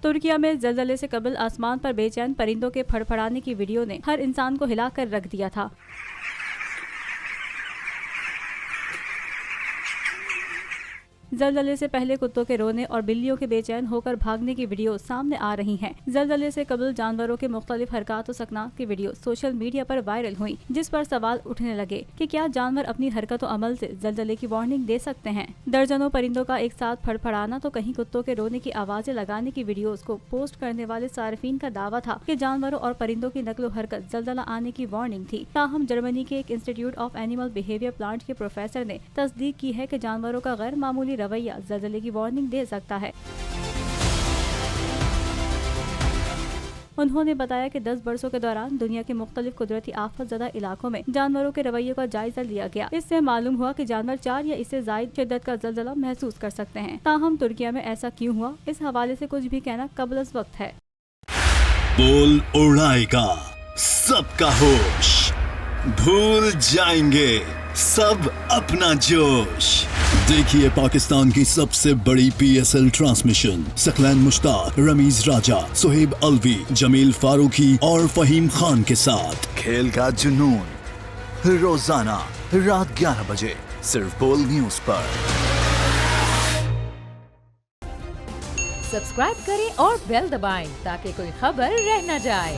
तुर्किया में ज़लज़ले से कबल आसमान पर बेचैन परिंदों के फड़फड़ाने की वीडियो ने हर इंसान को हिलाकर रख दिया था। ज़लज़ले से पहले कुत्तों के रोने और बिल्लियों के बेचैन होकर भागने की वीडियो सामने आ रही हैं। ज़लज़ले से कबल जानवरों के मुख्तलिफ हरकत व सकनात की वीडियो सोशल मीडिया पर वायरल हुई, जिस पर सवाल उठने लगे कि क्या जानवर अपनी हरकत व अमल से ज़लज़ले की वार्निंग दे सकते हैं। दर्जनों परिंदों का एक साथ फड़फड़ाना तो कहीं कुत्तों के रोने की आवाजें लगाने की वीडियोस को पोस्ट करने वाले सार्फिन का दावा था कि जानवरों और परिंदों की नकलो हरकत ज़लज़ला आने की वार्निंग थी। ताहम जर्मनी के एक institute of animal behaviour plant के प्रोफेसर ने तस्दीक की है कि जानवरों का गैर मामूली रवैया ज़लज़ले की वार्निंग दे सकता है। उन्होंने बताया कि 10 बरसों के दौरान दुनिया के मुख्तलिफ कुदरती आफत ज़दा इलाकों में जानवरों के रवैये का जायजा लिया गया। इससे मालूम हुआ कि जानवर 4 या इससे ज़ायद शिद्दत का ज़लज़ला महसूस कर सकते हैं। ताहम तुर्किया में ऐसा क्यों हुआ, इस हवाले से कुछ भी कहना कबल वक्त है। बोल उड़ाएगा सबका होश, भूल जाएंगे सब अपना जोश। देखिए पाकिस्तान की सबसे बड़ी PSL ट्रांसमिशन सकलैन मुश्ताक, रमीज राजा, सुहेब अलवी, जमील फारूकी और फहीम खान के साथ खेल का जुनून रोजाना रात 11 बजे सिर्फ बोल न्यूज पर। सब्सक्राइब करें और बेल दबाएं ताकि कोई खबर रह न जाए।